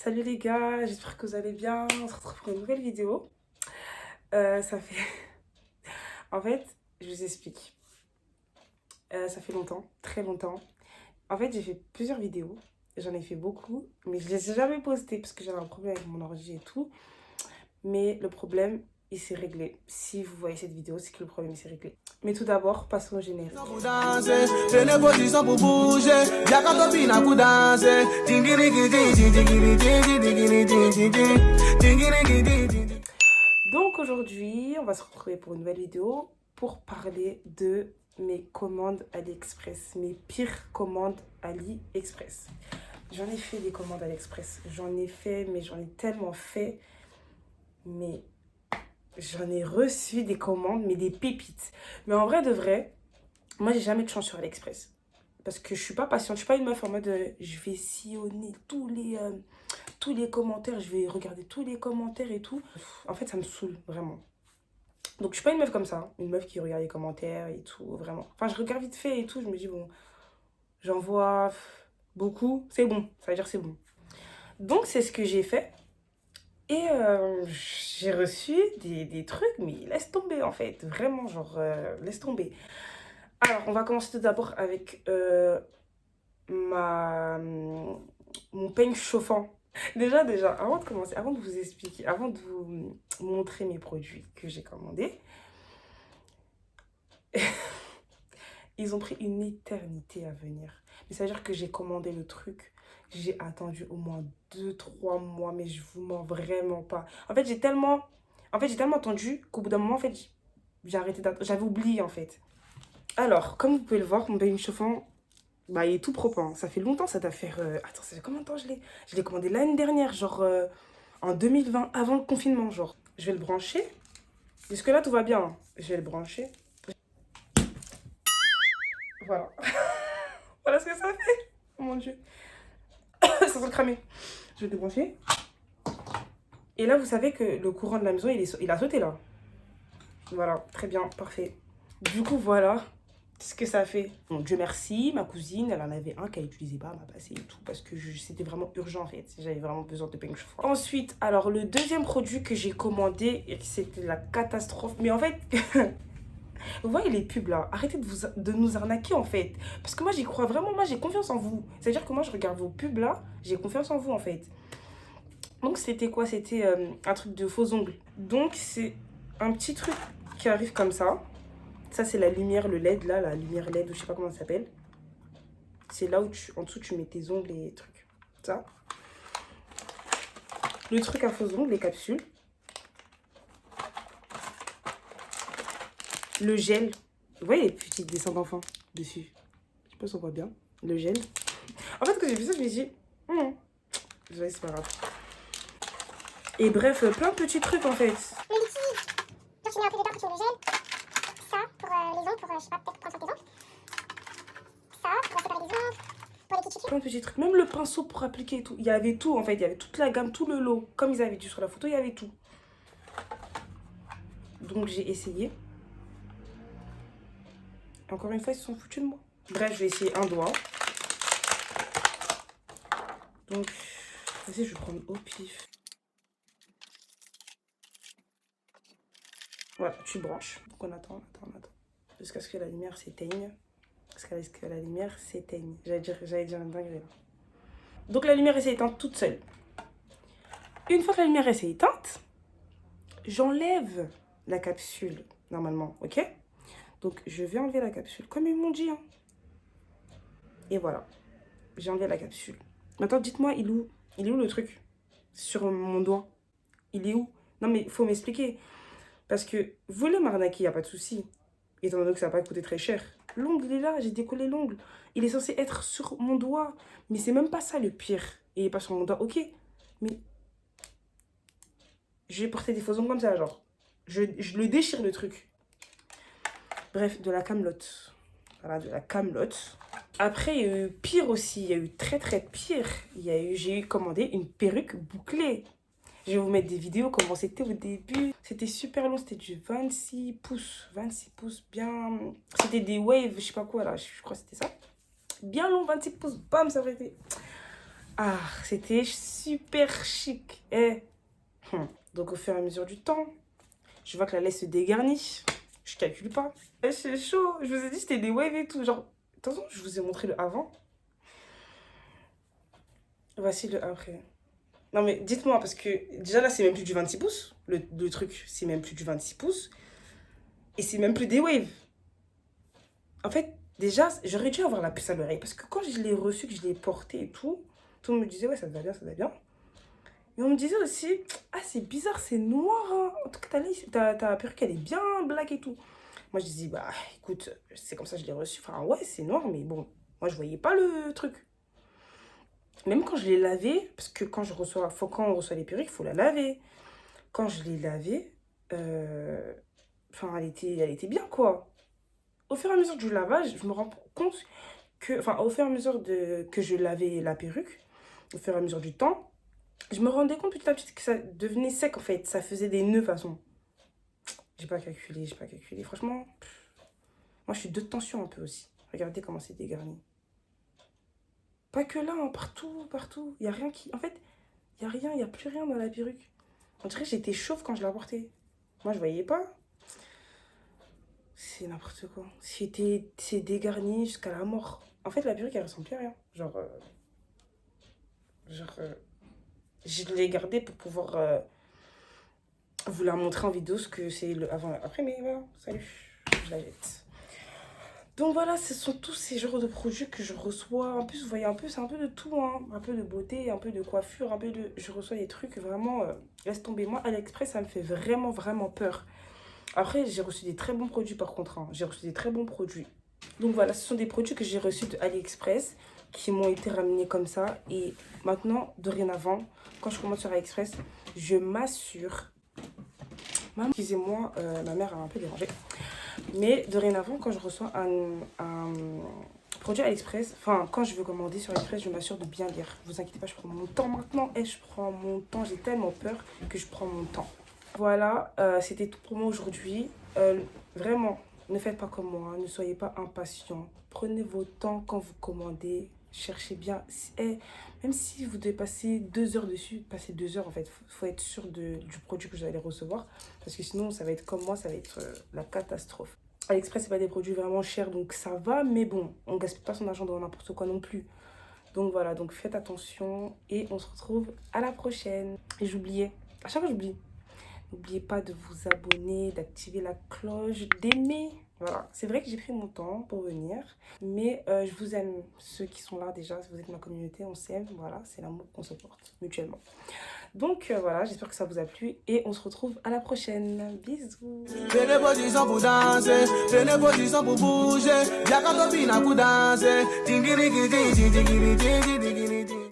Salut les gars, j'espère que vous allez bien. On se retrouve pour une nouvelle vidéo. Ça fait... En fait, je vous explique. Ça fait longtemps, très longtemps. En fait, j'ai fait plusieurs vidéos. J'en ai fait beaucoup, mais je les ai jamais postées parce que j'avais un problème avec mon ordi et tout. Mais le problème, il s'est réglé. Si vous voyez cette vidéo, c'est que le problème, il s'est réglé. Mais tout d'abord, passons au générique. Donc aujourd'hui, on va se retrouver pour une nouvelle vidéo pour parler de mes commandes AliExpress, mes pires commandes AliExpress. J'en ai fait des commandes AliExpress, j'en ai fait, mais j'en ai tellement fait, mais j'en ai reçu des commandes, mais des pépites. Mais en vrai de vrai, moi j'ai jamais de chance sur AliExpress. Parce que je suis pas patiente, je suis pas une meuf en mode je vais sillonner tous les commentaires, je vais regarder tous les commentaires et tout. En fait, ça me saoule, vraiment. Donc, je suis pas une meuf comme ça, hein. Une meuf qui regarde les commentaires et tout, vraiment. Enfin, je regarde vite fait et tout, je me dis, bon, j'en vois beaucoup, c'est bon, ça veut dire c'est bon. Donc, c'est ce que j'ai fait. Et j'ai reçu des trucs, mais laisse tomber en fait, vraiment, genre, laisse tomber. Alors, on va commencer tout d'abord avec mon peigne chauffant. Déjà, avant de commencer, avant de vous expliquer, avant de vous montrer mes produits que j'ai commandés, ils ont pris une éternité à venir. Mais ça veut dire que j'ai commandé le truc, j'ai attendu au moins 2-3 mois, mais je vous mens vraiment pas. En fait, j'ai tellement attendu qu'au bout d'un moment, en fait, j'ai arrêté d'attendre. J'avais oublié, en fait. Alors, comme vous pouvez le voir, mon baby chauffant, bah, il est tout propre, hein. Ça fait longtemps, ça doit faire... Attends, ça fait combien de temps je l'ai? Je l'ai commandé l'année dernière, genre en 2020, avant le confinement, genre. Je vais le brancher. Jusque-là, tout va bien, hein. Je vais le brancher. Voilà. Voilà ce que ça fait. Oh mon Dieu. Ça sent cramer. Je vais le débrancher. Et là, vous savez que le courant de la maison, il a sauté là. Voilà, très bien, parfait. Du coup, voilà ce que ça fait. Bon, Dieu merci, ma cousine, elle en avait un qu'elle n'utilisait pas, elle m'a passé et tout, parce que c'était vraiment urgent en fait. J'avais vraiment besoin de peigne chauffant. Ensuite, alors le deuxième produit que j'ai commandé, c'était la catastrophe. Mais en fait, vous voyez les pubs là, arrêtez de nous arnaquer en fait. Parce que moi j'y crois vraiment, moi j'ai confiance en vous. C'est-à-dire que moi je regarde vos pubs là, j'ai confiance en vous en fait. Donc c'était quoi? C'était un truc de faux ongles. Donc c'est un petit truc qui arrive comme ça. Ça c'est la lumière, le LED là, la lumière LED ou je sais pas comment ça s'appelle. C'est là où en dessous tu mets tes ongles et trucs. Ça. Le truc à faux ongles, les capsules. Le gel. Vous voyez les petits dessins d'enfants dessus? Je sais pas si on voit bien. Le gel. En fait quand j'ai vu ça je me suis dit, c'est pas grave. Et bref, plein de petits trucs en fait. Le liquide, quand tu mets un peu dedans, tu mets le gel. Ça, pour les ongles, pour, je sais pas, peut-être prendre soin de tes ongles. Ça, pour séparer les ongles. Pour les petits Plein de petits trucs. Même le pinceau pour appliquer et tout. Il y avait tout en fait. Il y avait toute la gamme, tout le lot. Comme ils avaient dit sur la photo, il y avait tout. Donc j'ai essayé. Encore une fois, ils se sont foutus de moi. Bref, je vais essayer un doigt. Donc, vas-y, je vais prendre au pif. Voilà, tu branches. Donc on attend. Jusqu'à ce que la lumière s'éteigne. Jusqu'à ce que la lumière s'éteigne. J'allais dire une dinguerie là. Donc la lumière s'est éteinte toute seule. Une fois que la lumière s'est éteinte, j'enlève la capsule normalement, ok? Donc je vais enlever la capsule comme ils m'ont dit, hein. Et voilà, j'ai enlevé la capsule. Maintenant dites-moi, il est où le truc sur mon doigt? Il est où? Non mais il faut m'expliquer. Parce que vous voulez m'arnaquer, il n'y a pas de souci. Étant donné que ça va pas coûter très cher. L'ongle, il est là, j'ai décollé l'ongle. Il est censé être sur mon doigt. Mais c'est même pas ça le pire. Il est pas sur mon doigt, ok. Mais je vais porter des faux ongles comme ça, genre. Je le déchire le truc. Bref, de la camelote. Voilà, de la camelote. Après, il y a eu pire aussi. Il y a eu très très pire. J'ai commandé une perruque bouclée. Je vais vous mettre des vidéos, comment c'était au début. C'était super long, c'était du 26 pouces. 26 pouces, bien... C'était des waves, je sais pas quoi là, je crois que c'était ça. Bien long, 26 pouces, bam, ça aurait été... Ah, c'était super chic. Donc au fur et à mesure du temps, je vois que la laisse se dégarnit. Je calcule pas. C'est chaud. Je vous ai dit, c'était des waves et tout. Genre, attention, je vous ai montré le avant. Voici le après. Non mais dites-moi, parce que déjà là, c'est même plus du 26 pouces. Le truc, c'est même plus du 26 pouces. Et c'est même plus des waves. En fait, déjà, j'aurais dû avoir la puce à l'oreille. Parce que quand je l'ai reçu, que je l'ai porté et tout, tout le monde me disait, ouais, ça te va bien, ça te va bien. Mais on me disait aussi, ah, c'est bizarre, c'est noir. Hein. En tout cas, ta perruque, elle est bien black et tout. Moi, je disais, bah, écoute, c'est comme ça que je l'ai reçu. Enfin, ouais, c'est noir, mais bon, moi, je voyais pas le truc. Même quand je l'ai lavé, parce que quand on reçoit les perruques, il faut la laver. Quand je l'ai lavée, enfin, elle était bien, quoi. Au fur et à mesure du lavage, je me rends compte que, enfin, au fur et à mesure que je lavais la perruque, au fur et à mesure du temps, je me rendais compte petit à petit que ça devenait sec, en fait. Ça faisait des nœuds, de toute façon. J'ai pas calculé, j'ai pas calculé. Franchement, moi, je suis de tension un peu aussi. Regardez comment c'est dégarni. Pas que là, hein, partout, partout. Il y a rien qui... En fait, il y a rien, il y a plus rien dans la perruque. On dirait que j'étais chauve quand je la portais. Moi, je voyais pas. C'est n'importe quoi. C'est dégarni jusqu'à la mort. En fait, la perruque, elle ressemble plus à rien. Je l'ai gardée pour pouvoir vous la montrer en vidéo, ce que c'est le avant et après. Mais voilà, salut, je la jette. Donc voilà, ce sont tous ces genres de produits que je reçois. En plus, vous voyez, c'est un peu de tout, hein. Un peu de beauté, un peu de coiffure, un peu de... Je reçois des trucs vraiment... laisse tomber. Moi, AliExpress, ça me fait vraiment, vraiment peur. Après, j'ai reçu des très bons produits par contre. Hein. J'ai reçu des très bons produits. Donc voilà, ce sont des produits que j'ai reçus de AliExpress qui m'ont été ramenés comme ça. Et maintenant, dorénavant, quand je commande sur AliExpress, je m'assure... Excusez-moi, ma mère a un peu dérangé. Mais dorénavant, quand je reçois un produit AliExpress, enfin, quand je veux commander sur AliExpress, je m'assure de bien lire. Ne vous inquiétez pas, je prends mon temps maintenant. Et je prends mon temps. J'ai tellement peur que je prends mon temps. Voilà, c'était tout pour moi aujourd'hui. Vraiment, ne faites pas comme moi, ne soyez pas impatients. Prenez vos temps quand vous commandez. Cherchez bien. Même si vous devez passer 2 heures dessus, passez 2 heures en fait. Il faut être sûr du produit que vous allez recevoir. Parce que sinon, ça va être comme moi, ça va être la catastrophe. AliExpress, c'est pas des produits vraiment chers, donc ça va. Mais bon, on gaspille pas son argent dans n'importe quoi non plus. Donc voilà, donc faites attention. Et on se retrouve à la prochaine. Et j'oubliais, à chaque fois j'oublie. N'oubliez pas de vous abonner, d'activer la cloche, d'aimer. Voilà, c'est vrai que j'ai pris mon temps pour venir, mais je vous aime, ceux qui sont là déjà, vous êtes ma communauté, on s'aime, voilà, c'est l'amour qu'on se porte mutuellement. Donc voilà, j'espère que ça vous a plu et on se retrouve à la prochaine. Bisous. Tenez position pour danser, tenez position pour bouger,